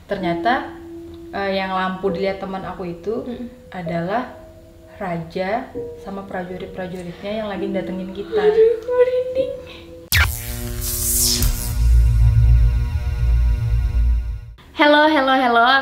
Ternyata yang lampu dilihat teman aku itu adalah raja sama prajurit-prajuritnya yang lagi datengin kita. Aduh, merinding. Halo,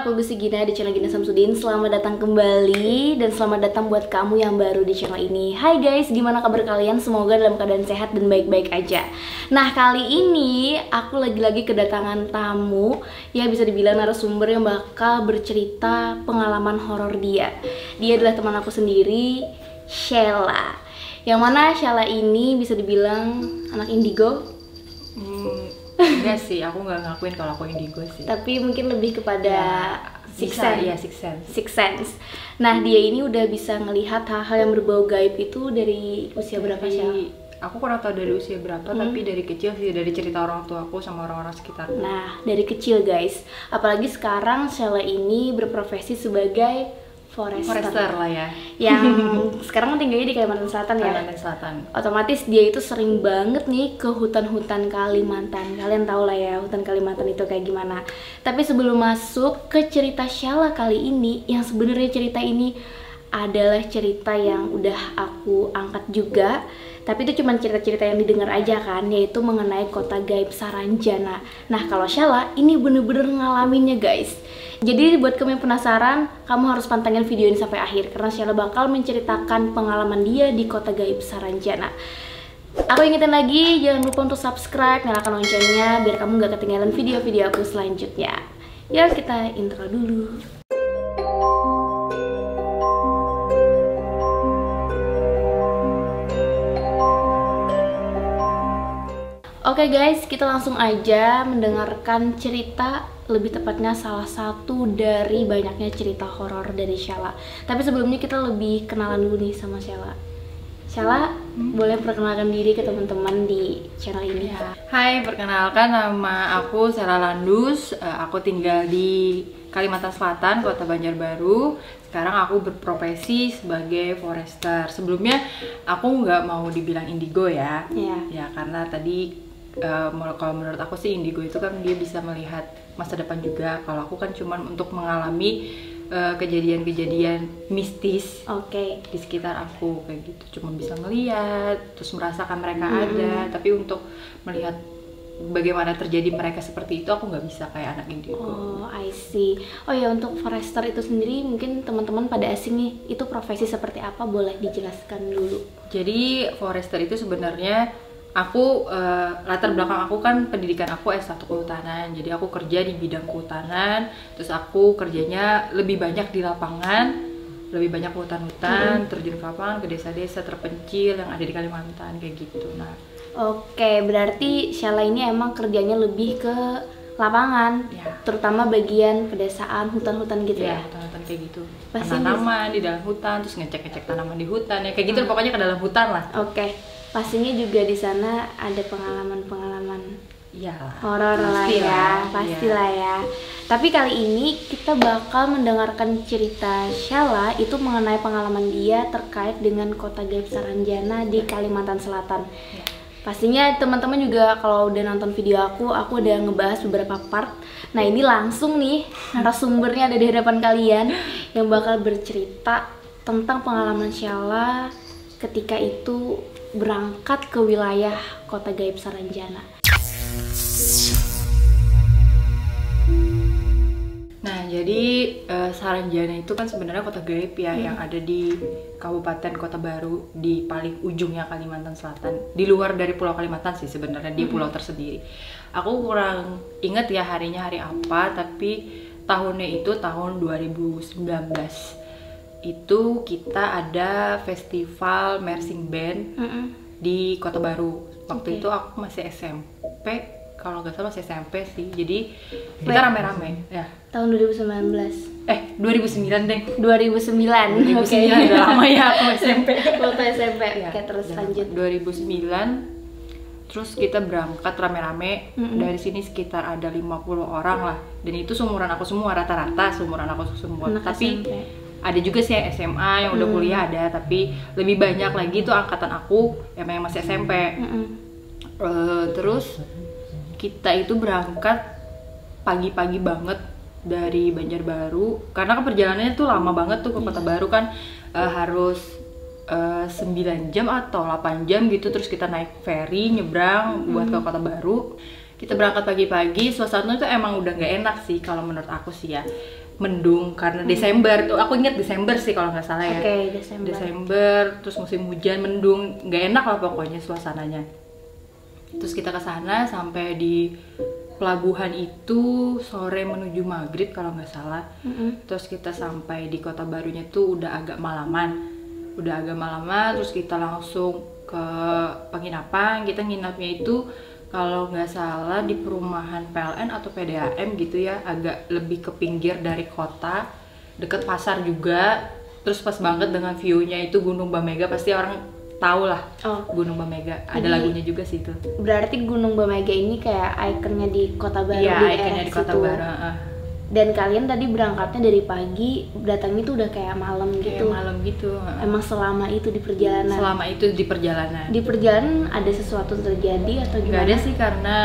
aku Gusti Gina di channel Gina Samsudin. Selamat datang kembali dan selamat datang buat kamu yang baru di channel ini. Hai guys, gimana kabar kalian? Semoga dalam keadaan sehat dan baik-baik aja. Nah, kali ini aku lagi-lagi kedatangan tamu yang bisa dibilang narasumber yang bakal bercerita pengalaman horor dia. Dia adalah teman aku sendiri, Sheila. Yang mana Sheila ini bisa dibilang anak indigo. Enggak sih, aku nggak ngakuin kalau aku indigo sih. Tapi mungkin lebih kepada Sixth Sense. Iya, Sixth Sense. Sixth Sense. Nah, dia ini udah bisa ngelihat hal-hal yang berbau gaib itu dari usia berapa sih? Aku kurang tahu dari usia berapa, tapi dari kecil sih, dari cerita orang tua aku sama orang-orang sekitar. Nah, dari kecil guys. Apalagi sekarang Sheila ini berprofesi sebagai forester lah ya. Yang sekarang tinggalnya di Kalimantan Selatan ya. Kalimantan Selatan. Otomatis dia itu sering banget nih ke hutan-hutan Kalimantan. Kalian tahu lah ya hutan Kalimantan itu kayak gimana. Tapi sebelum masuk ke cerita Sheila kali ini, yang sebenarnya cerita ini adalah cerita yang udah aku angkat juga. Tapi itu cuma cerita-cerita yang didengar aja kan, yaitu mengenai kota gaib Saranjana. Nah, kalau Sheila ini bener-bener ngalaminnya guys. Jadi buat kamu yang penasaran, kamu harus pantengin video ini sampai akhir karena Sheila bakal menceritakan pengalaman dia di kota gaib Saranjana. Aku ingetin lagi, jangan lupa untuk subscribe, nyalakan loncengnya biar kamu gak ketinggalan video-video aku selanjutnya. Yuk kita intro dulu. Oke guys, kita langsung aja mendengarkan cerita, lebih tepatnya salah satu dari banyaknya cerita horor dari Sheila. Tapi sebelumnya kita lebih kenalan dulu nih sama Sheila. Sheila, boleh perkenalkan diri ke teman-teman di channel ini? Ya. Hai, perkenalkan nama aku Sheila Landus. Aku tinggal di Kalimantan Selatan, Kota Banjarbaru. Sekarang aku berprofesi sebagai forester. Sebelumnya aku nggak mau dibilang indigo ya. Ya karena tadi kalau menurut aku sih indigo itu kan dia bisa melihat masa depan juga. Kalau aku kan cuma untuk mengalami kejadian-kejadian mistis di sekitar aku kayak gitu. Cuma bisa melihat, terus merasakan mereka ada. Tapi untuk melihat bagaimana terjadi mereka seperti itu aku nggak bisa kayak anak indigo. Oh, I see. Oh ya, untuk forester itu sendiri mungkin teman-teman pada asing nih, itu profesi seperti apa, boleh dijelaskan dulu? Jadi forester itu sebenarnya aku latar belakang aku kan pendidikan aku S1 kehutanan. Jadi aku kerja di bidang kehutanan, terus aku kerjanya lebih banyak di lapangan, lebih banyak hutan-hutan, terjun ke lapangan, ke desa-desa terpencil yang ada di Kalimantan kayak gitu. Nah, oke, berarti Sheila ini emang kerjanya lebih ke lapangan, ya, terutama bagian pedesaan, hutan-hutan gitu ya? Hutan-hutan kayak gitu. Pasti tanaman di dalam hutan, terus ngecek-ngecek tanaman di hutan ya kayak gitu. Pokoknya ke dalam hutan lah. Oke, pastinya juga di sana ada pengalaman-pengalaman horor lah ya, pastilah ya. Tapi kali ini kita bakal mendengarkan cerita Sheila itu mengenai pengalaman dia terkait dengan kota gaib Saranjana di Kalimantan Selatan. Pastinya teman-teman juga kalau udah nonton video aku udah ngebahas beberapa part. Nah, ini langsung nih narasumbernya ada di hadapan kalian yang bakal bercerita tentang pengalaman Sheila ketika itu berangkat ke wilayah kota gaib Saranjana. Nah, jadi Saranjana itu kan sebenarnya kota gaib ya, yang ada di Kabupaten Kota Baru di paling ujungnya Kalimantan Selatan. Di luar dari Pulau Kalimantan sih sebenarnya, di pulau tersendiri. Aku kurang inget ya harinya hari apa, tapi tahunnya itu tahun 2019. Itu kita ada festival marching band di Kota Baru. Waktu itu aku masih SMP. Kalau nggak salah masih SMP sih, jadi kita rame-rame ya. Tahun 2019. 2009 deh. 2009. 2009 udah lama ya aku SMP. Waktu SMP. Ya, Oke, terus lanjut. 2009 terus kita berangkat rame-rame. Dari sini sekitar ada 50 orang lah. Dan itu seumuran aku semua, rata-rata seumuran aku semua. Anak tapi SMP. ada juga sih yang SMA yang udah kuliah ada, tapi lebih banyak lagi tuh angkatan aku yang masih SMP. Terus kita itu berangkat pagi-pagi banget dari Banjarbaru, karena kan perjalanannya tuh lama banget tuh ke Kota Baru kan, harus 9 jam atau 8 jam gitu, terus kita naik ferry nyebrang buat ke Kota Baru. Kita berangkat pagi-pagi, suasananya tuh emang udah nggak enak sih kalau menurut aku sih ya, mendung karena Desember tuh, aku ingat Desember sih kalau nggak salah ya. Oke, Desember, terus musim hujan, mendung, nggak enak lah pokoknya suasananya. Terus kita ke sana sampai di pelabuhan itu sore menuju maghrib kalau nggak salah. Terus kita sampai di Kota Barunya tuh udah agak malaman, terus kita langsung ke penginapan. Kita nginapnya itu kalau nggak salah di perumahan PLN atau PDAM gitu ya, agak lebih ke pinggir dari kota, deket pasar juga. Terus pas banget dengan view-nya itu Gunung Bamega, pasti orang tahu lah. Gunung Bamega, ada lagunya juga sih itu. Berarti Gunung Bamega ini kayak ikonnya di Kota Baru, iya, di ikonnya di Kota situ. Baru. Dan kalian tadi berangkatnya dari pagi, datangnya tuh udah kayak malam gitu. Kayak malam gitu. Emang selama itu di perjalanan? Selama itu di perjalanan. Di perjalanan ada sesuatu terjadi atau gimana? Gak ada sih, karena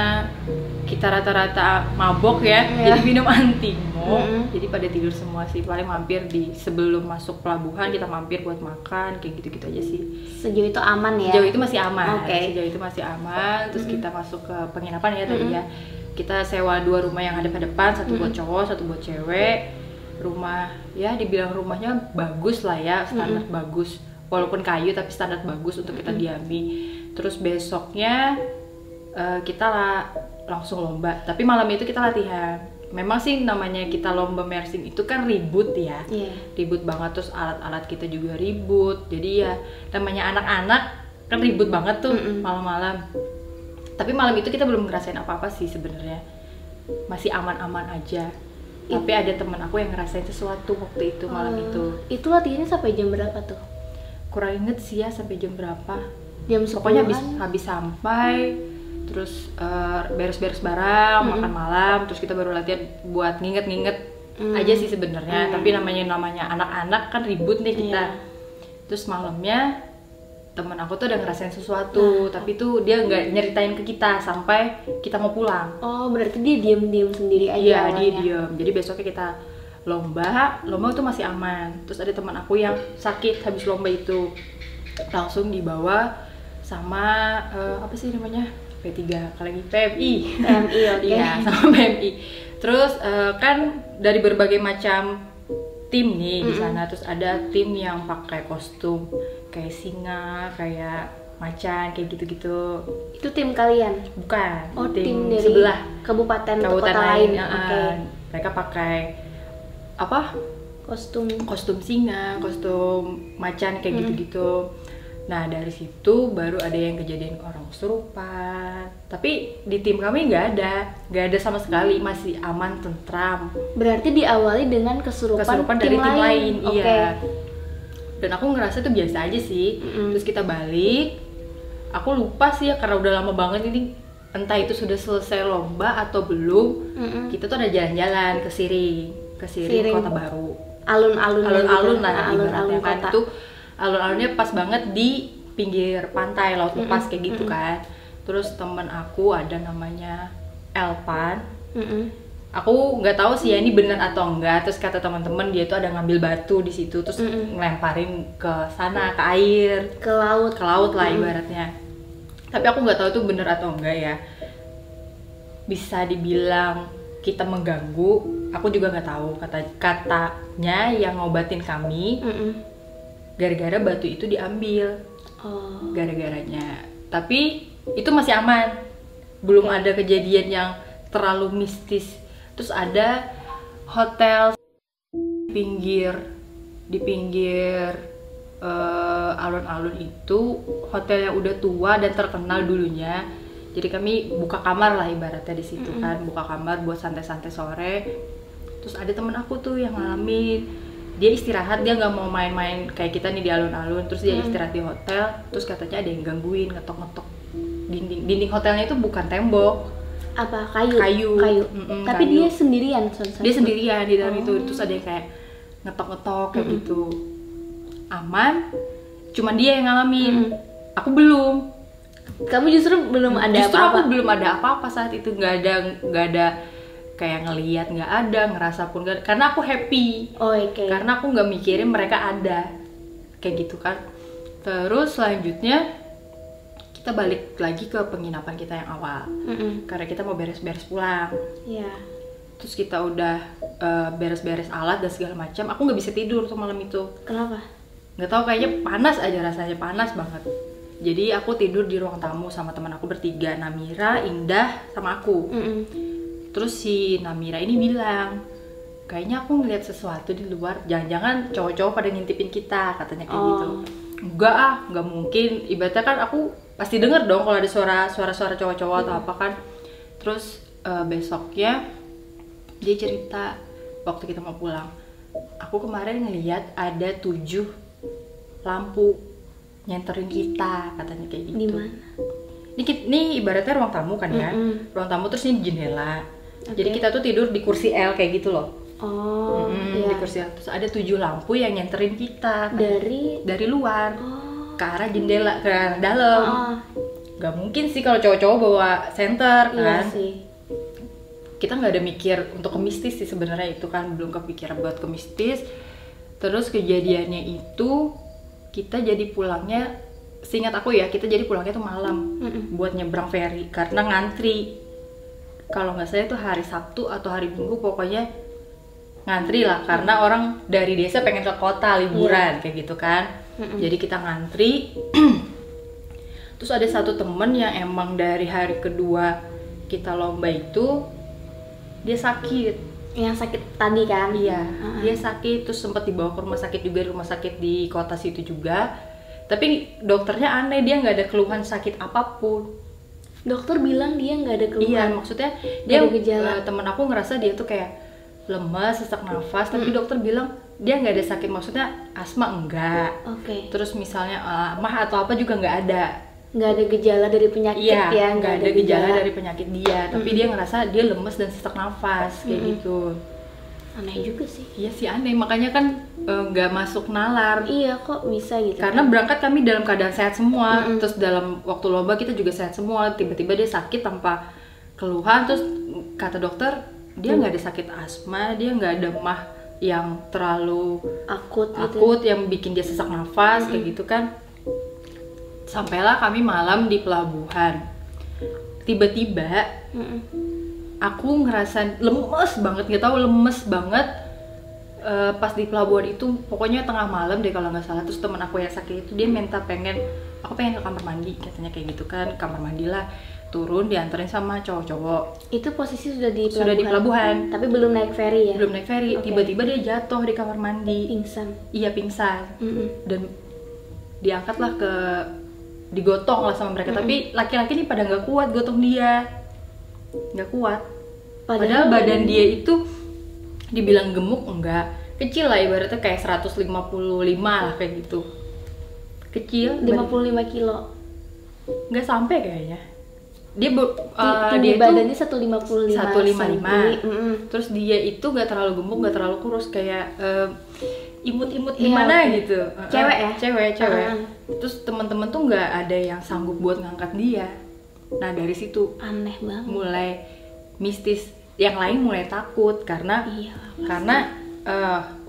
kita rata-rata mabok ya, jadi minum antimo. Jadi pada tidur semua sih, paling mampir di sebelum masuk pelabuhan kita mampir buat makan, kayak gitu-gitu aja sih. Sejauh itu aman ya? Sejauh itu masih aman. Oke. Sejauh itu masih aman. Terus kita masuk ke penginapan ya tadi ya. Kita sewa 2 rumah yang hadap-hadapan, satu buat cowok, satu buat cewek. Rumah ya dibilang rumahnya bagus lah ya, standar bagus. Walaupun kayu tapi standar bagus untuk kita diami. Terus besoknya kita langsung lomba. Tapi malam itu kita latihan. Memang sih namanya kita lomba mersing itu kan ribut ya. Ribut banget, terus alat-alat kita juga ribut. Jadi ya namanya anak-anak kan ribut banget tuh malam-malam. Tapi malam itu kita belum ngerasain apa-apa sih sebenarnya, masih aman-aman aja. Tapi ada teman aku yang ngerasain sesuatu waktu itu malam itu. Itu latihannya sampai jam berapa tuh? Kurang inget sih ya sampai jam berapa. Jam 10-an? Pokoknya habis sampai, terus beres-beres barang, makan malam, terus kita baru latihan buat nginget-nginget aja sih sebenarnya. Tapi namanya anak-anak kan ribut nih kita. Terus malamnya temen aku tuh udah ngerasain sesuatu, tapi tuh dia nggak nyeritain ke kita sampai kita mau pulang. Oh, berarti dia diam-diam sendiri aja. Iya, dia diam. Jadi besoknya kita lomba itu masih aman. Terus ada teman aku yang sakit habis lomba itu, langsung dibawa sama apa sih namanya, P3 kali lagi PMI. Oke. Iya, sama PMI. Terus kan dari berbagai macam tim nih di sana. Terus ada tim yang pakai kostum kayak singa, kayak macan, kayak gitu-gitu. Itu tim kalian? Bukan. Oh, tim dari sebelah kabupaten atau kota lain. Mereka pakai apa? Kostum singa, kostum macan, kayak gitu-gitu. Nah dari situ baru ada yang kejadian orang kesurupan. Tapi di tim kami nggak ada sama sekali, masih aman, tentram. Berarti diawali dengan kesurupan dari tim lain. Okay. Iya. Dan aku ngerasa itu biasa aja sih. Terus kita balik, aku lupa sih ya karena udah lama banget ini, entah itu sudah selesai lomba atau belum. Kita tuh ada jalan-jalan ke Siring, Kota Baru. Alun-alun lah, alun-alun kan itu. Alun-alunnya pas banget di pinggir pantai, laut lepas kayak gitu kan. Terus temen aku ada namanya Elpan. Aku nggak tahu sih ya ini benar atau enggak. Terus kata teman-teman dia tuh ada ngambil batu di situ, terus ngelemparin ke sana, ke air, ke laut lah ibaratnya. Tapi aku nggak tahu itu benar atau enggak ya. Bisa dibilang kita mengganggu, aku juga nggak tahu. Katanya yang ngobatin kami, gara-gara batu itu diambil. Gara-garanya. Tapi itu masih aman, belum ada kejadian yang terlalu mistis. Terus ada hotel di pinggir alun-alun itu, hotel yang udah tua dan terkenal dulunya. Jadi kami buka kamar lah ibaratnya di situ kan, buka kamar buat santai-santai sore. Terus ada temen aku tuh yang ngalamin, dia istirahat, dia nggak mau main-main kayak kita nih di alun-alun. Terus dia istirahat di hotel, terus katanya ada yang gangguin, ngetok-ngetok dinding hotelnya itu bukan tembok. Apa? Kayu. Tapi kayu. dia sendirian. Dia sendirian di dalam itu. Terus ada yang kayak ngetok-ngetok kayak gitu. Aman, cuman dia yang ngalamin. Aku belum. Kamu justru belum ada apa-apa. Justru aku belum ada apa-apa saat itu, nggak ada kayak ngelihat nggak ada, ngerasa pun nggak, karena aku happy. Oh, oke. Karena aku nggak mikirin mereka ada, kayak gitu kan. Terus selanjutnya kita balik lagi ke penginapan kita yang awal, karena kita mau beres-beres pulang. Iya. Terus kita udah beres-beres alat dan segala macam. Aku nggak bisa tidur tuh malam itu. Kenapa? Nggak tahu, kayaknya panas aja rasanya, panas banget. Jadi aku tidur di ruang tamu sama teman aku bertiga, Namira, Indah, sama aku. Terus si Namira ini bilang, kayaknya aku ngeliat sesuatu di luar, jangan-jangan cowok-cowok pada ngintipin kita, katanya kayak gitu. Enggak ah, nggak mungkin. Ibaratnya kan aku pasti denger dong kalau ada suara-suara cowok-cowok atau apa kan. Terus besoknya dia cerita waktu kita mau pulang, aku kemarin ngeliat ada 7 lampu nyenterin kita, katanya kayak gitu. Di mana? Ini ibaratnya ruang tamu kan ya, ruang tamu terus ini jendela. Jadi kita tuh tidur di kursi L kayak gitu loh. Oh, Di kursi L. Terus ada 7 lampu yang nyenterin kita dari luar ke arah jendela, ke arah dalam. Gak mungkin sih kalau cowok-cowok bawa senter kan. Iya sih. Kita nggak ada mikir untuk ke mistis sih sebenarnya, itu kan belum kepikiran buat ke mistis. Terus kejadiannya itu kita jadi pulangnya, seingat aku ya, kita jadi pulangnya tuh malam buat nyebrang ferry karena ngantri. Kalau nggak salah itu hari Sabtu atau hari Minggu, pokoknya ngantri lah karena orang dari desa pengen ke kota liburan kayak gitu kan. Jadi kita ngantri. Terus ada satu temen yang emang dari hari kedua kita lomba itu dia sakit. Yang sakit tadi kan? Iya, dia sakit, terus sempat dibawa ke rumah sakit juga, rumah sakit di kota situ juga. Tapi dokternya aneh, dia nggak ada keluhan sakit apapun. Dokter bilang dia nggak ada keluhan. Iya, maksudnya dia ada gejala. Temen aku ngerasa dia tuh kayak lemas, sesak nafas, tapi dokter bilang dia nggak ada sakit, maksudnya asma enggak. Oke. Terus misalnya mah atau apa juga nggak ada. Nggak ada gejala dari penyakit ya? Nggak ada gejala dari penyakit dia, tapi dia ngerasa dia lemes dan sesak nafas kayak gitu. Aneh juga sih. Iya sih aneh, makanya kan nggak masuk nalar. Iya, kok bisa gitu? Karena berangkat kami dalam keadaan sehat semua, terus dalam waktu lomba kita juga sehat semua. Tiba-tiba dia sakit tanpa keluhan, terus kata dokter dia nggak ada sakit asma, dia nggak ada mah yang terlalu akut yang bikin dia sesak nafas kayak gitu kan. Sampailah kami malam di pelabuhan. Tiba-tiba aku ngerasa lemes banget, nggak tahu lemes banget. Pas di pelabuhan itu pokoknya tengah malam deh kalau nggak salah. Terus teman aku yang sakit itu dia minta aku pengen ke kamar mandi, katanya kayak gitu kan. Kamar mandi lah, turun dianterin sama cowok-cowok. Itu posisi sudah di pelabuhan tapi belum naik ferry ya? Belum naik ferry. Tiba-tiba dia jatuh di kamar mandi, pingsan. Iya, pingsan. Dan diangkatlah digotong lah sama mereka. Tapi laki-laki ini pada nggak kuat gotong dia, nggak kuat. Padahal badan dia itu dibilang gemuk enggak, kecil lah, ibaratnya kayak 155 lah kayak gitu, kecil. 55 kilo nggak sampai kayaknya. Dia tinggi badannya 155 Terus dia itu nggak terlalu gemuk, nggak terlalu kurus, kayak imut-imut gimana gitu. Cewek ya? Cewek. Terus teman-teman tuh nggak ada yang sanggup buat ngangkat dia. Nah dari situ aneh banget, mulai mistis. Yang lain mulai takut karena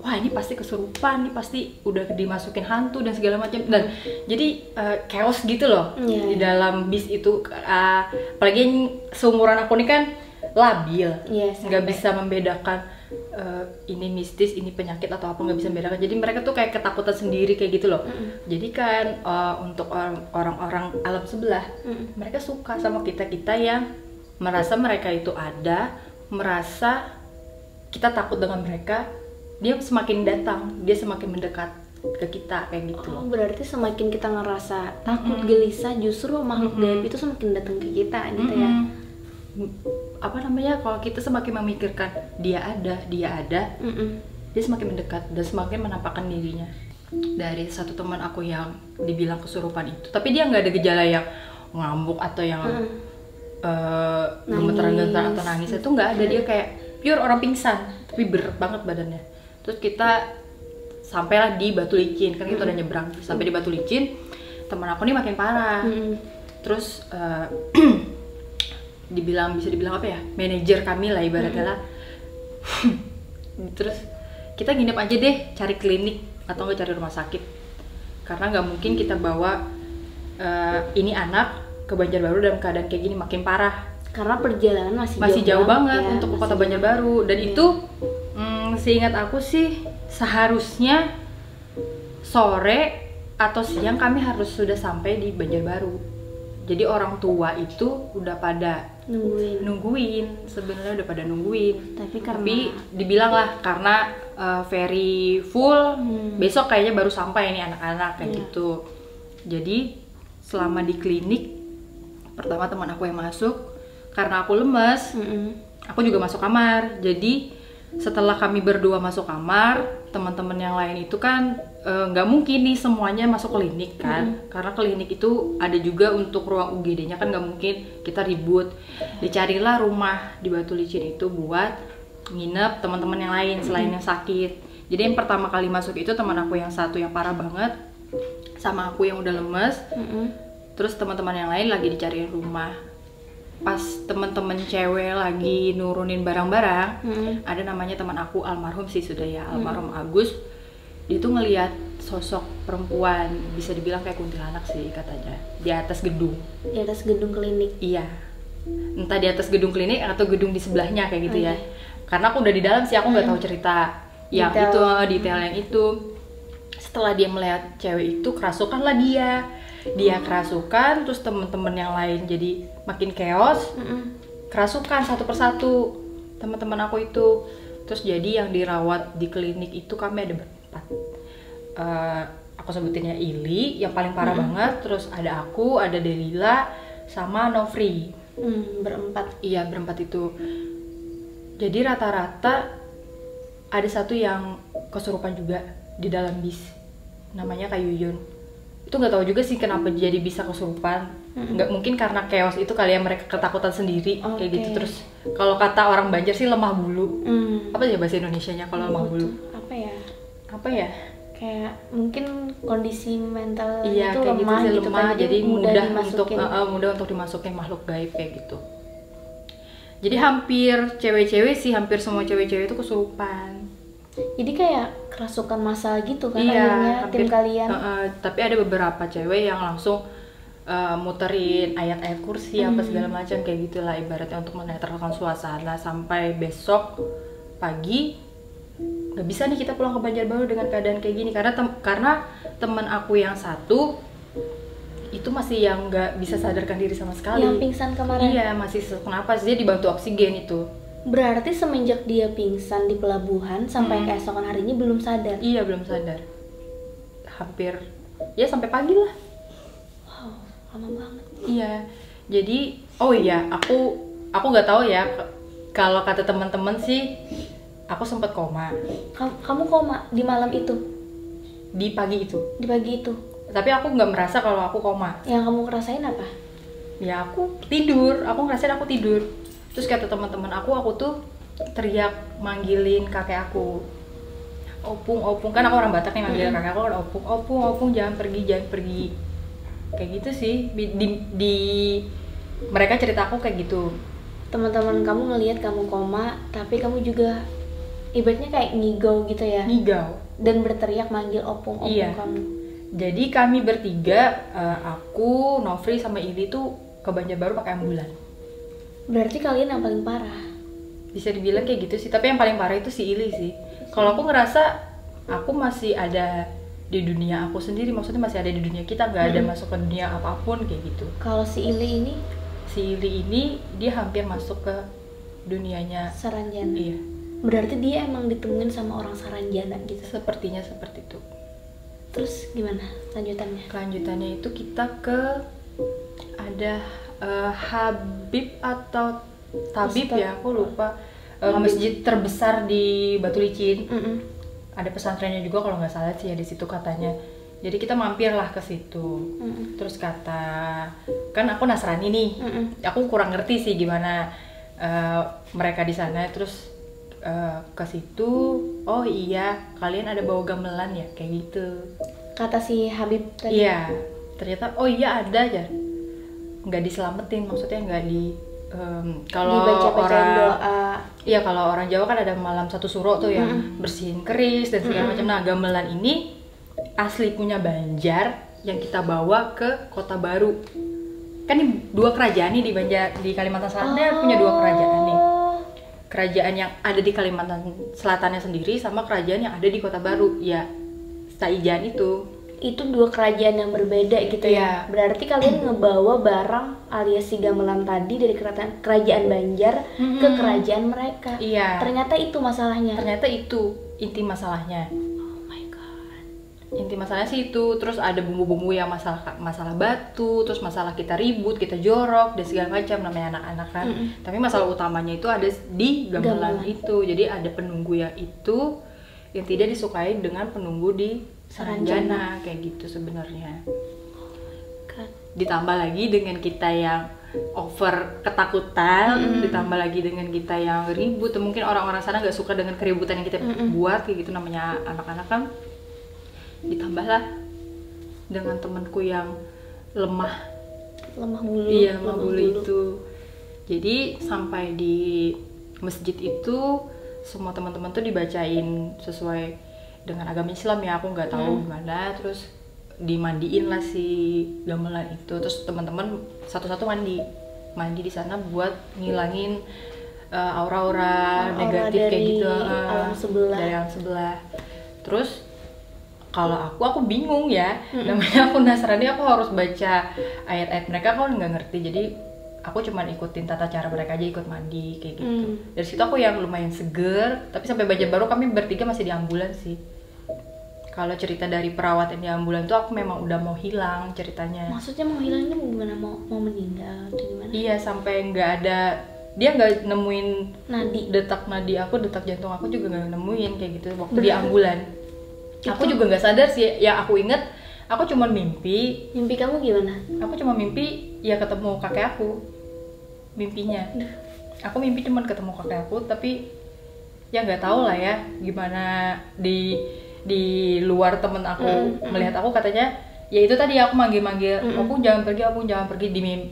wah ini pasti kesurupan, ini pasti udah dimasukin hantu dan segala macam. Dan jadi chaos gitu loh di dalam bis itu. Apalagi yang seumuran aku ini kan labil, nggak bisa membedakan ini mistis, ini penyakit atau apa, nggak bisa membedakan. Jadi mereka tuh kayak ketakutan sendiri kayak gitu loh. Jadi kan untuk orang-orang alam sebelah, mereka suka sama kita yang merasa mereka itu ada, merasa kita takut dengan mereka. Dia semakin datang, dia semakin mendekat ke kita kayak gitu. Oh, berarti semakin kita ngerasa takut, gelisah, justru makhluk gaib itu semakin datang ke kita gitu ya. Apa namanya, kalau kita semakin memikirkan dia ada, dia semakin mendekat dan semakin menampakkan dirinya. Dari satu teman aku yang dibilang kesurupan itu, tapi dia nggak ada gejala yang ngamuk atau yang gemeteran-gemeteran atau nangis, itu nggak ada. Dia kayak pure orang pingsan, tapi berat banget badannya. Terus kita sampailah di Batu Licin, kan kita udah nyebrang. Sampai di Batu Licin, teman aku nih makin parah. Terus bisa dibilang apa ya, manajer kami lah ibaratnya lah. Terus kita nginep aja deh, cari klinik atau nggak cari rumah sakit, karena nggak mungkin kita bawa ini anak ke Banjarbaru dalam keadaan kayak gini, makin parah. Karena perjalanan masih Jauh banget ya, untuk ke kota Banjarbaru, dan itu seingat aku sih seharusnya sore atau siang kami harus sudah sampai di Banjarbaru. Jadi orang tua itu udah pada nungguin sebenarnya udah pada nungguin. Tapi dibilang lah karena very full, besok kayaknya baru sampai nih anak-anak kayak gitu. Jadi selama di klinik, pertama teman aku yang masuk, karena aku lemes, aku juga masuk kamar. Jadi setelah kami berdua masuk kamar, teman-teman yang lain itu kan nggak mungkin nih semuanya masuk klinik kan, karena klinik itu ada juga untuk ruang UGD-nya kan, nggak mungkin kita ribut. Dicarilah rumah di Batu Licin itu buat nginep teman-teman yang lain selain yang sakit. Jadi yang pertama kali masuk itu teman aku yang satu yang parah banget, sama aku yang udah lemes. Terus teman-teman yang lain lagi dicariin rumah. Pas teman-teman cewek lagi nurunin barang-barang, ada namanya teman aku almarhum sih sudah ya, almarhum Agus. Dia tuh ngelihat sosok perempuan, bisa dibilang kayak kuntilanak sih katanya, di atas gedung. Di atas gedung klinik? Iya. Entah di atas gedung klinik atau gedung di sebelahnya kayak gitu ya. Karena aku udah di dalam sih, aku nggak tahu cerita yang itu, detail yang itu. Setelah dia melihat cewek itu, kerasukan lah dia kerasukan, terus teman-teman yang lain jadi makin chaos, kerasukan satu persatu teman-teman aku itu. Terus jadi yang dirawat di klinik itu kami ada berempat. Aku sebutinnya Ili yang paling parah banget, terus ada aku, ada Delila, sama Nofri. Berempat. Iya, berempat itu. Jadi rata-rata ada satu yang kesurupan juga di dalam bis, namanya Kak Yuyun. Itu nggak tahu juga sih kenapa jadi bisa kesurupan. Nggak mungkin karena chaos itu kali ya, mereka ketakutan sendiri kayak gitu. Terus kalau kata orang Banjar sih lemah bulu. Apa ya bahasa Indonesianya kalau lemah bulu? Apa ya? Kayak mungkin kondisi mental itu lemah gitu kan, jadi mudah untuk dimasukin makhluk gaib kayak gitu. Jadi hampir semua cewek-cewek itu kesurupan. Jadi kayak kerasukan massal gitu kan, akhirnya tim kalian. Tapi ada beberapa cewek yang langsung muterin ayat-ayat kursi apa segala macam kayak gitulah, ibaratnya untuk menetralkan suasana sampai besok pagi. Nggak bisa nih kita pulang ke Banjarbaru dengan keadaan kayak gini, karena teman aku yang satu itu masih yang nggak bisa sadarkan diri sama sekali. Yang pingsan kemarin? Iya, masih sesak napas, dia dibantu oksigen itu. Berarti semenjak dia pingsan di pelabuhan sampai keesokan harinya belum sadar? Iya, belum sadar. Hampir, ya sampai pagi lah. Wow, lama banget. Iya, jadi, oh iya, aku nggak tahu ya, kalau kata teman-teman sih, aku sempat koma. Kamu koma di malam itu? Di pagi itu. Di pagi itu? Tapi aku nggak merasa kalau aku koma. Yang kamu rasain apa? Ya aku tidur, aku ngerasain aku tidur. Terus kata teman-teman aku tuh teriak manggilin kakek aku, opung, kan aku orang Batak nih, manggil kakek aku kan opung, jangan pergi, kayak gitu sih. Di mereka cerita aku kayak gitu. Teman-teman kamu ngelihat kamu koma, tapi kamu juga ibaratnya kayak ngigau gitu ya? Ngigau. Dan berteriak manggil opung iya. Kamu. Jadi kami bertiga, aku, Nofri sama Ili tuh ke Banjarbaru pakai ambulan. Berarti kalian yang paling parah? Bisa dibilang kayak gitu sih, tapi yang paling parah itu si Ili sih. Kalau aku ngerasa aku masih ada di dunia aku sendiri, maksudnya masih ada di dunia kita, nggak ada masuk ke dunia apapun kayak gitu. Kalau si Ili ini? Si Ili ini dia hampir masuk ke dunianya Saranjana. Iya. Berarti dia emang ditemuin sama orang Saranjana gitu? Sepertinya seperti itu. Terus gimana lanjutannya? Kelanjutannya itu kita ke ada Habib atau Tabib ya, aku lupa. Masjid terbesar di Batu Licin. Ada pesantrennya juga kalau nggak salah sih ya di situ katanya. Jadi kita mampirlah ke situ. Terus kan aku Nasrani nih. Aku kurang ngerti sih gimana mereka di sana. Terus ke situ, oh iya kalian ada bawa gamelan ya, kayak gitu. Kata si Habib tadi. Iya, ternyata oh iya ada aja. Nggak diselamatin, maksudnya nggak di kalau Dibaca-bacain orang doa. iya, kalau orang Jawa kan ada malam satu suro tuh yang bersihin keris dan segala macam. Nah, gamelan ini asli punya Banjar yang kita bawa ke Kota Baru. Kan ini dua kerajaan nih di Banjar, di Kalimantan Selatan punya dua kerajaan nih. Kerajaan yang ada di Kalimantan Selatannya sendiri sama kerajaan yang ada di Kota Baru. Ya, Saijan itu. Itu dua kerajaan yang berbeda gitu ya. Iya. Berarti kalian ngebawa barang alias si gamelan tadi dari kerajaan Banjar ke kerajaan mereka. Iya. Ternyata itu masalahnya. Ternyata itu inti masalahnya. Oh my god. Inti masalahnya sih itu. Terus ada bumbu-bumbu yang masalah batu, terus masalah kita ribut, kita jorok dan segala macam, namanya anak-anak kan. Tapi masalah utamanya itu ada di gamelan itu. Jadi ada penunggu yang itu yang tidak disukai dengan penunggu di Saranjana kayak gitu sebenarnya. God. Ditambah lagi dengan kita yang over ketakutan, ditambah lagi dengan kita yang ribut. Mungkin orang-orang sana nggak suka dengan keributan yang kita buat kayak gitu, namanya anak-anak kan. Ditambahlah dengan temanku yang lemah Bulu. iya, lemah bulu itu. Jadi sampai di masjid itu semua teman-teman tuh dibacain sesuai dengan agama Islam ya, aku nggak tahu gimana. Terus dimandiin lah si gamelan itu, terus teman-teman satu-satu mandi di sana buat ngilangin aura-aura negatif kayak gitu alam sebelah. dari alam sebelah. Terus kalau aku bingung ya, namanya aku Nasrani, aku harus baca ayat-ayat mereka, aku nggak ngerti. Jadi aku cuman ikutin tata cara mereka aja, ikut mandi kayak gitu. Dari situ aku yang lumayan seger. Tapi sampai Banjarbaru kami bertiga masih di ambulans sih. Kalau cerita dari perawat yang di ambulans tuh aku memang udah mau hilang ceritanya. Maksudnya mau hilangnya gimana? Mau meninggal atau gimana? Iya, sampai nggak ada, dia nggak nemuin detak nadi aku, detak jantung aku juga nggak nemuin kayak gitu waktu di ambulans. Aku juga nggak sadar sih. Ya aku inget, aku cuma mimpi. Mimpi kamu gimana? Aku cuma mimpi ya ketemu kakek aku. Mimpinya aku mimpi cuman ketemu kakek aku, tapi ya nggak tahu lah ya gimana di luar temen aku melihat aku, katanya ya itu tadi aku manggil aku jangan pergi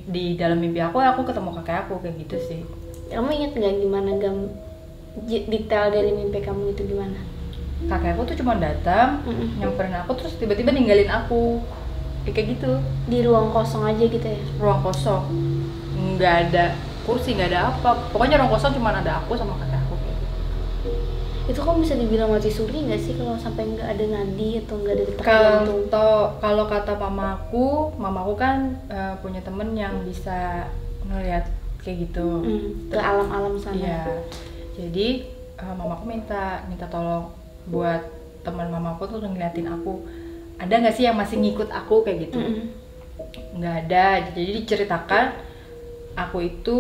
di dalam mimpi aku ketemu kakek aku kayak gitu sih. Kamu ingat nggak gimana detail dari mimpi kamu itu gimana? Kakek aku tuh cuma datang nyamperin aku terus tiba-tiba ninggalin aku kayak gitu di ruang kosong aja gitu ya? Ruang kosong, nggak ada kursi, nggak ada apa, pokoknya ruang kosong cuma ada aku sama kakek aku kayak gitu. Itu kok bisa dibilang mati suri nggak sih kalau sampai nggak ada nadi atau nggak ada detak jantung? Kalau kata mamaku kan punya temen yang bisa ngeliat kayak gitu ke alam-alam sana. Iya, jadi mamaku minta tolong buat teman mamaku tuh ngeliatin aku, ada nggak sih yang masih ngikut aku kayak gitu. Nggak ada. Jadi diceritakan aku itu,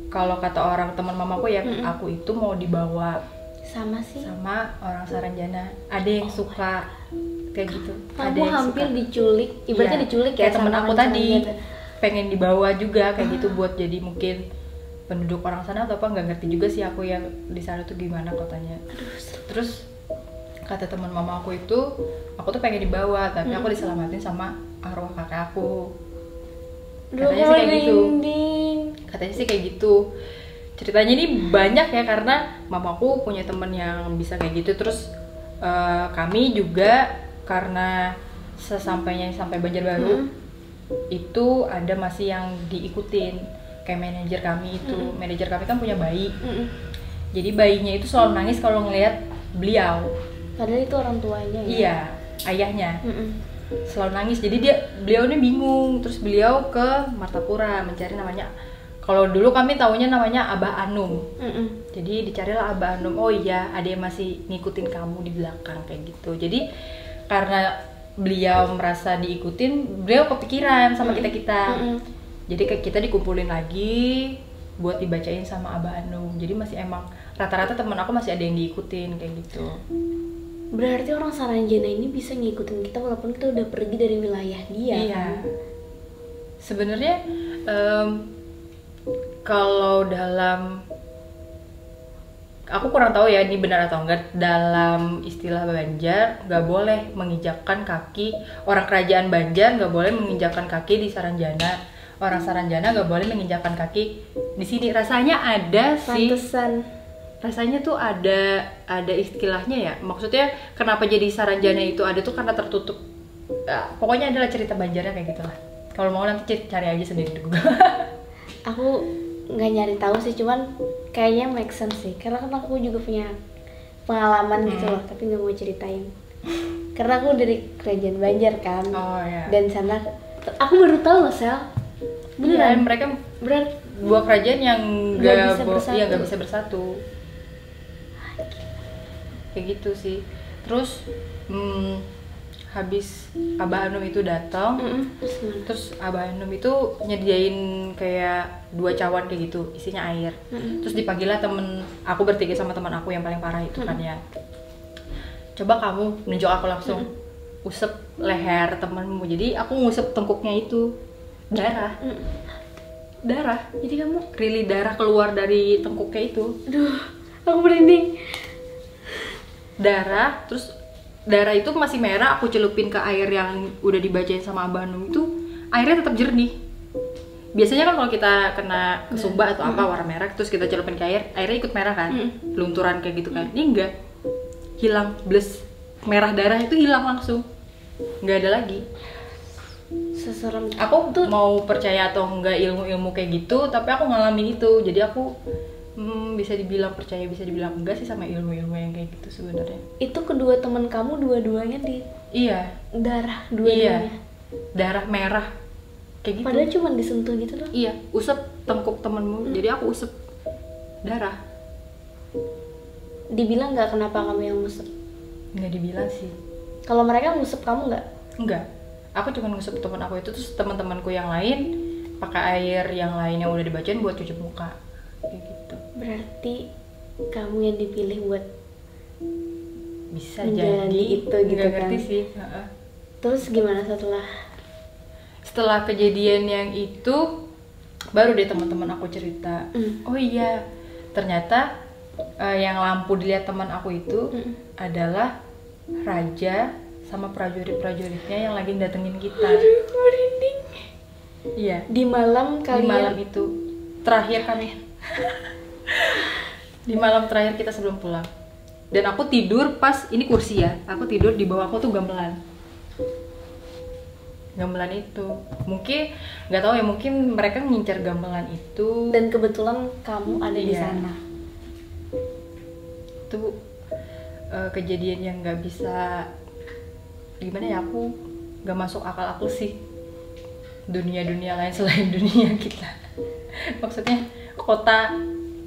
kalau kata orang teman mamaku ya, aku itu mau dibawa sama orang Saranjana, ada yang suka kayak gitu. Kamu hampir diculik, ibaratnya diculik ya, kayak temen aku tadi pengen dibawa juga kayak gitu buat jadi mungkin penduduk orang sana atau apa, nggak ngerti juga sih aku yang di sana tuh gimana kotanya. Terus kata teman mama aku itu, aku tuh pengen dibawa tapi aku diselamatin sama arwah kakek aku. Katanya sih kayak gitu. Katanya sih kayak gitu. Ceritanya ini banyak ya, karena mamaku punya temen yang bisa kayak gitu. Terus kami juga karena sesampainya sampai Banjarbaru itu ada masih yang diikutin kayak manajer kami itu. Manajer kami kan punya bayi. Jadi bayinya itu selalu nangis kalau ngelihat beliau. Padahal itu orang tuanya ya? Iya, ayahnya. Selalu nangis. Jadi beliau ini bingung. Terus beliau ke Martapura mencari namanya. Kalau dulu kami taunya namanya Abah Anum. Jadi dicarilah Abah Anum. Oh iya, ada yang masih ngikutin kamu di belakang kayak gitu. Jadi karena beliau merasa diikutin, beliau kepikiran sama kita-kita. Jadi kita dikumpulin lagi buat dibacain sama Abah Anum. Jadi masih emang rata-rata teman aku masih ada yang diikutin kayak gitu. Berarti orang Saranjana ini bisa ngikutin kita walaupun kita udah pergi dari wilayah dia. Iya. Kan? Sebenarnya kalau dalam, aku kurang tahu ya ini benar atau enggak, dalam istilah Banjar nggak boleh menginjakkan kaki, orang kerajaan Banjar nggak boleh menginjakkan kaki di Saranjana. orang Saranjana nggak boleh menginjakkan kaki di sini. Rasanya ada sih. Pantesan. Rasanya tuh ada istilahnya ya. Maksudnya kenapa jadi Saranjana itu ada tuh karena tertutup. Ya, pokoknya adalah cerita Banjarnya kayak gitulah. Kalau mau nanti cari aja sendiri di Google. Aku nggak nyari tahu sih, cuman kayaknya make sense sih. Karena kan aku juga punya pengalaman gitu loh, tapi nggak mau ceritain. Karena aku dari kerajaan Banjar kan. Oh ya. Dan sana aku baru tahu loh, Sel. Beneran, Beneran. mereka Beneran. dua kerajaan yang Nggak bisa bersatu. iya nggak bisa bersatu. Kayak gitu sih. Terus habis Abah Hanum itu datang, Terus gimana? terus Abah Hanum itu nyediain kayak 2 cawan kayak gitu, isinya air. Terus dipanggillah temen aku bertiga sama teman aku yang paling parah itu kan ya. Coba kamu nunjuk aku langsung, usep leher temanmu. Jadi aku ngusep tengkuknya itu, darah. Darah. Jadi kamu, Really darah keluar dari tengkuknya itu. aduh, aku merinding. Darah, terus darah itu masih merah, aku celupin ke air yang udah dibacain sama Abah Hanum itu, airnya tetap jernih. Biasanya kan kalau kita kena kesumba atau apa warna merah, terus kita celupin ke air, airnya ikut merah kan, lunturan kayak gitu kan. Ini enggak, hilang, bles, merah darah itu hilang langsung, nggak ada lagi. Seserem. Aku tuh mau percaya atau enggak ilmu-ilmu kayak gitu, tapi aku ngalamin itu, jadi aku bisa dibilang percaya, bisa dibilang enggak sih sama ilmu-ilmu yang kayak gitu sebenarnya. Itu kedua teman kamu dua-duanya di Iya, darah dua-duanya. darah merah kayak gitu. Padahal cuma disentuh gitu doang. Iya, usep tengkuk temenmu, jadi aku usep darah. Dibilang nggak kenapa kamu yang ngusep? Nggak dibilang sih. Kalau mereka ngusep kamu nggak? Enggak, aku cuma ngusep teman aku itu, terus teman-temanku yang lain pakai air yang lain yang udah dibacain buat cuci muka kayak gitu. Berarti kamu yang dipilih buat Bisa menjalani jadi itu gitu nggak kan. ngerti sih. Heeh. Terus gimana Setelah kejadian yang itu, baru deh teman-teman aku cerita. Oh iya, ternyata yang lampu dilihat teman aku itu adalah raja sama prajurit-prajuritnya yang lagi datengin kita. Aduh, merinding. Iya, Di malam di kalian. malam itu terakhir kami. Di malam terakhir kita sebelum pulang. Dan aku tidur pas, ini kursi ya, aku tidur di bawah aku tuh gamelan. Gamelan itu mungkin nggak tahu ya, mungkin mereka ngincar gamelan itu. Dan kebetulan kamu ada di Iya. sana. Itu kejadian yang nggak bisa, gimana ya, aku nggak masuk akal aku sih, dunia lain selain dunia kita. Maksudnya kota,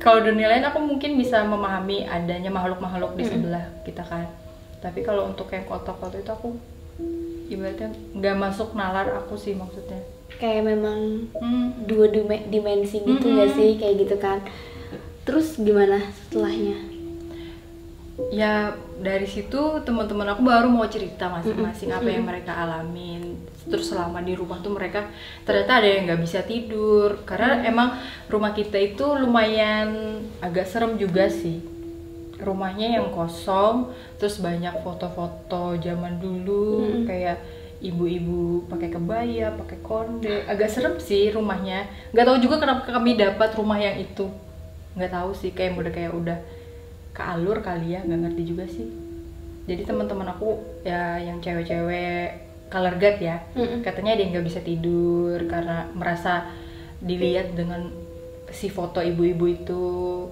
kalau dunia lain aku mungkin bisa memahami adanya makhluk-makhluk di sebelah kita kan, tapi kalau untuk yang kota-kota itu aku ibaratnya nggak masuk nalar aku sih, maksudnya. Kayak memang dua dimensi gitu nggak sih, kayak gitu kan. Terus gimana setelahnya? Ya dari situ teman-teman aku baru mau cerita masing-masing apa yang mereka alamin. Terus selama di rumah tuh mereka ternyata ada yang nggak bisa tidur karena emang rumah kita itu lumayan agak serem juga sih. Rumahnya yang kosong, terus banyak foto-foto zaman dulu kayak ibu-ibu pakai kebaya, pakai konde. Agak serem sih rumahnya. Nggak tahu juga kenapa kami dapat rumah yang itu. Nggak tahu sih, kayak udah kealur kali ya, nggak ngerti juga sih. Jadi teman-teman aku ya yang cewek-cewek color guard ya, katanya ada yang nggak bisa tidur karena merasa dilihat dengan si foto ibu-ibu itu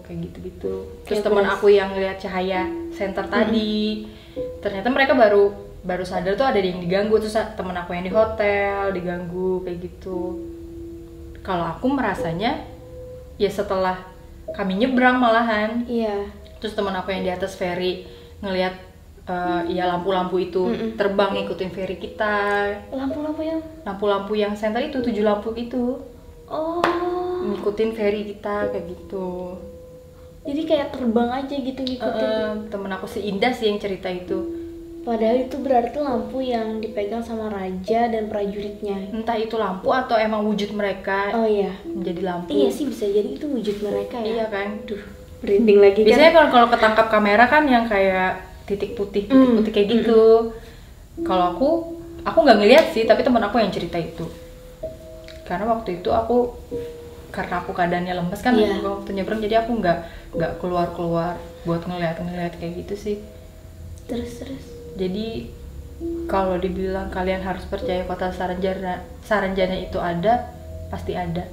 kayak gitu-gitu. Terus teman aku yang lihat cahaya center tadi, ternyata mereka baru sadar tuh ada yang diganggu. Terus teman aku yang di hotel diganggu kayak gitu. Kalau aku merasanya ya setelah kami nyebrang malahan. Iya. Terus teman aku yang di atas ferry ngelihat ya lampu-lampu itu terbang ngikutin ferry kita. Lampu-lampu yang senter itu, 7 lampu itu. Oh. Ngikutin ferry kita kayak gitu. Jadi kayak terbang aja gitu ngikutin. Temen aku si Indah sih yang cerita itu. Padahal itu berarti lampu yang dipegang sama raja dan prajuritnya. Entah itu lampu atau emang wujud mereka Oh iya. menjadi lampu. Iya sih, bisa jadi itu wujud mereka ya. Iya kan. Duh, merinding lagi kan. Biasanya kalau ketangkap kamera kan yang kayak titik putih kayak gitu. Kalau aku nggak ngeliat sih, tapi teman aku yang cerita itu. karena waktu itu karena aku keadaannya lemes kan waktu nyebrang, jadi aku nggak keluar buat ngeliat kayak gitu sih. Terus jadi kalau dibilang kalian harus percaya kota Saranjana itu ada, pasti ada,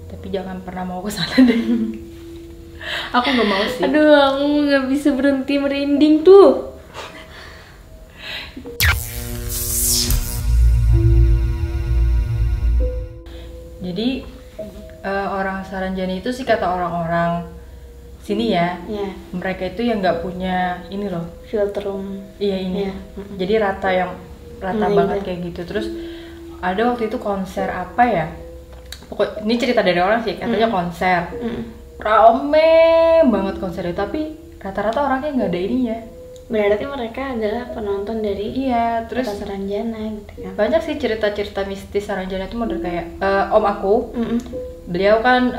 tapi jangan pernah mau ke sana deh. Aku nggak mau sih. Aduh, aku nggak bisa berhenti merinding tuh. Jadi orang Saranjana itu sih kata orang-orang sini ya, mereka itu yang nggak punya ini loh, filter room. Iya ini. Jadi rata banget kayak gitu. Terus ada waktu itu konser apa ya? Pokok ini cerita dari orang sih, katanya konser. Rame banget konsernya, tapi rata-rata orangnya nggak ada ininya. Berarti mereka adalah penonton dari terus kota Saranjana gitu kan. Banyak sih cerita-cerita mistis Saranjana itu model kayak om aku, beliau kan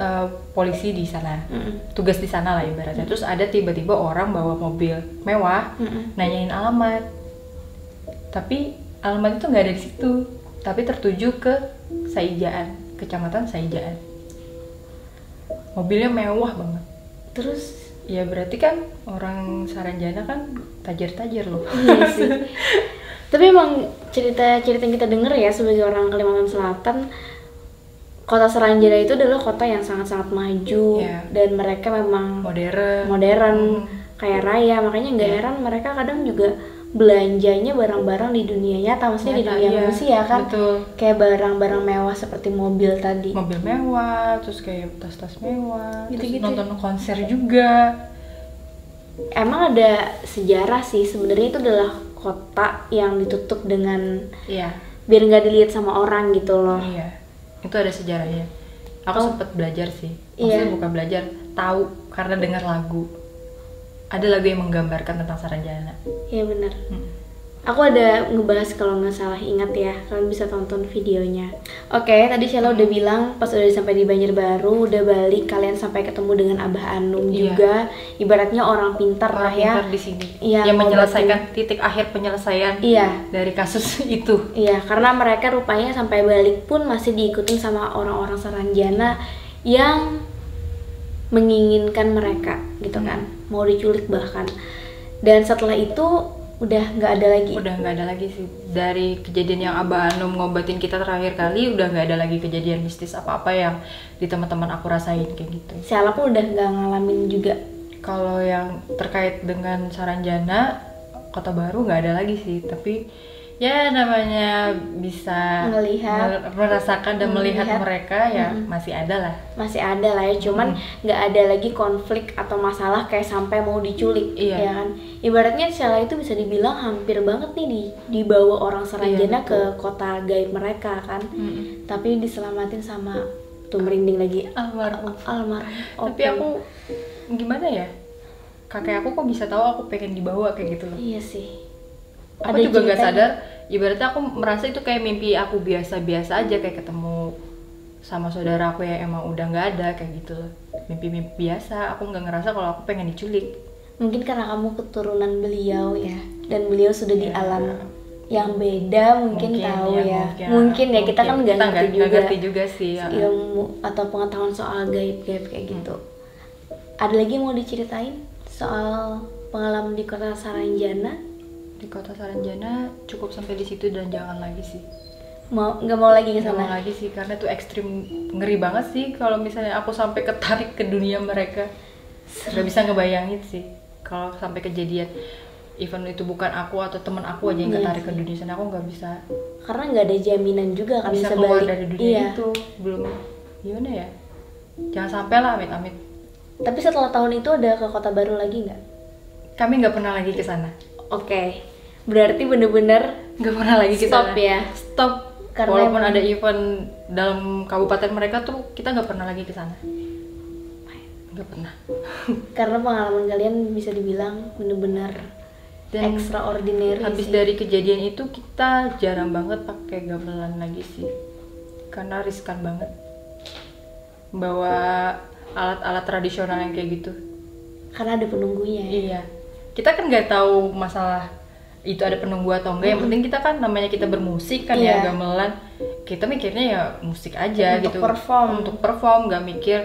polisi di sana, tugas di sana lah ibaratnya. Terus ada tiba-tiba orang bawa mobil mewah, nanyain alamat, tapi alamat itu nggak ada di situ, tapi tertuju ke Saijaan, kecamatan Saijaan. Mobilnya mewah banget. Terus ya berarti kan orang Saranjana kan tajir-tajir loh. Iya sih. Tapi emang cerita yang kita denger ya sebagai orang Kalimantan Selatan, kota Saranjana itu adalah kota yang sangat-sangat maju dan mereka memang modern, kaya raya. Makanya nggak heran mereka kadang juga belanjanya barang-barang di dunia nyata, maksudnya di dunia manusia kan. Betul. Kayak barang-barang mewah seperti mobil tadi. Mobil mewah, terus kayak tas-tas mewah, Gitu-gitu. Terus nonton konser juga. Emang ada sejarah sih, sebenarnya itu adalah kota yang ditutup dengan biar nggak dilihat sama orang gitu loh. Iya, itu ada sejarahnya. Aku sempet belajar sih, maksudnya bukan belajar, tahu karena dengar lagu. Ada lagu yang menggambarkan tentang Saranjana. Iya benar. Aku ada ngebahas kalau nggak salah ingat ya, kalian bisa tonton videonya. Oke, tadi Sheila udah bilang pas udah sampai di Banjarbaru, udah balik, kalian sampai ketemu dengan Abah Anum juga, ibaratnya orang pintar lah ya. Pintar di sini. Yang menyelesaikan titik akhir penyelesaian dari kasus itu. Iya, karena mereka rupanya sampai balik pun masih diikutin sama orang-orang Saranjana yang menginginkan mereka gitu kan, mau diculik bahkan. Dan setelah itu udah nggak ada lagi sih. Dari kejadian yang Abah Anum ngobatin kita terakhir kali, udah nggak ada lagi kejadian mistis apa-apa yang di teman-teman aku rasain kayak gitu. Sheila pun udah nggak ngalamin juga. Kalau yang terkait dengan Saranjana, Kota Baru nggak ada lagi sih, tapi ya namanya bisa merasakan dan melihat mereka ya masih ada lah ya, cuman nggak ada lagi konflik atau masalah kayak sampai mau diculik ya kan. Ibaratnya Sheila itu bisa dibilang hampir banget nih dibawa orang Saranjana ke kota gaib mereka kan, tapi diselamatin sama tuh merinding lagi almarhum. Tapi aku gimana ya, kakek aku kok bisa tahu aku pengen dibawa kayak gitu loh. Iya sih. Aku juga nggak sadar, ibaratnya aku merasa itu kayak mimpi aku biasa-biasa aja, kayak ketemu sama saudara aku yang emang udah nggak ada kayak gitu loh, mimpi-mimpi biasa. Aku nggak ngerasa kalau aku pengen diculik. Mungkin karena kamu keturunan beliau ya, dan beliau sudah di alam yang beda, mungkin tahu ya. Mungkin kita kan nggak ngerti juga sih ilmu atau pengetahuan soal gaib-gaib kayak gitu. Ada lagi mau diceritain soal pengalaman di kota Saranjana? Di kota Saranjana cukup sampai di situ dan jangan lagi sih. Nggak mau lagi ke sana? Nggak mau lagi sih, karena itu ekstrim, ngeri banget sih kalau misalnya aku sampai ketarik ke dunia mereka. Nggak bisa ngebayangin sih kalau sampai kejadian, even itu bukan aku atau teman aku aja yang ketarik ke dunia sana, aku nggak bisa. Karena nggak ada jaminan juga kan bisa keluar balik dari dunia itu. Belum, gimana ya? Jangan sampai lah, amit-amit. Tapi setelah tahun itu ada ke Kota Baru lagi nggak? Kami nggak pernah lagi ke sana. Oke. Berarti bener-bener nggak pernah lagi kita stop. Karena walaupun ada event dalam kabupaten mereka tuh, kita nggak pernah lagi ke sana. Nggak pernah. Karena pengalaman kalian bisa dibilang bener-bener extraordinary. Habis dari kejadian itu kita jarang banget pakai gamelan lagi sih, karena riskan banget bawa alat-alat tradisional yang kayak gitu. Karena ada penunggunya ya? Iya. Kita kan nggak tahu masalah itu ada penunggu atau enggak, yang penting kita kan namanya kita bermusik kan ya, gamelan kita mikirnya ya musik aja untuk gitu, perform. untuk perform, nggak mikir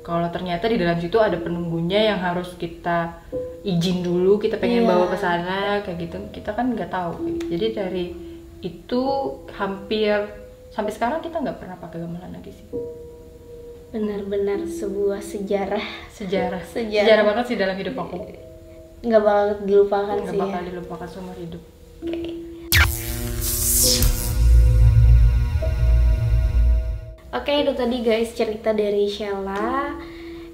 kalau ternyata di dalam situ ada penunggunya yang harus kita izin dulu, kita pengen bawa ke sana kayak gitu, kita kan nggak tahu. Jadi dari itu hampir sampai sekarang kita nggak pernah pakai gamelan lagi sih. Benar-benar sebuah sejarah banget sih dalam hidup aku, nggak bakal dilupakan nggak sih bakal ya. dilupakan seumur hidup. Oke, itu tadi guys cerita dari Sheila.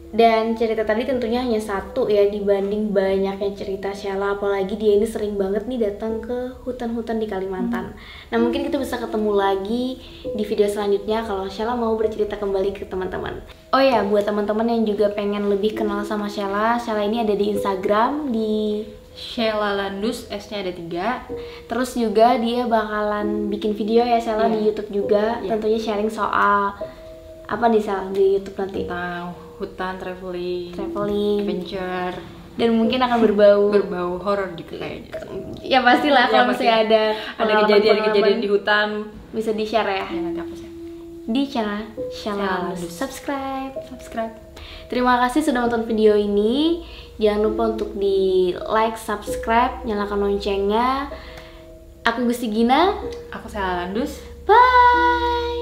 Dan cerita tadi tentunya hanya satu ya dibanding banyaknya cerita Sheila, apalagi dia ini sering banget nih datang ke hutan-hutan di Kalimantan. Nah, mungkin kita bisa ketemu lagi di video selanjutnya kalau Sheila mau bercerita kembali ke teman-teman. Oh ya, buat teman-teman yang juga pengen lebih kenal sama Sheila, Sheila ini ada di Instagram di Sheila Landus, S-nya ada 3. Terus juga dia bakalan bikin video ya Sheila di YouTube juga, tentunya sharing soal apa nih Sheila di YouTube nanti? Tentang hutan, traveling, adventure, dan mungkin akan berbau horor juga kayaknya. Ya pastilah kalau misalnya ada kejadian di hutan bisa di share ya. Ya nanti aku share Di channel Sheila Landus. Subscribe. Terima kasih sudah nonton video ini. Jangan lupa untuk di like, subscribe, nyalakan loncengnya. Aku Gusti Gina. Aku Sheila Landus. Bye.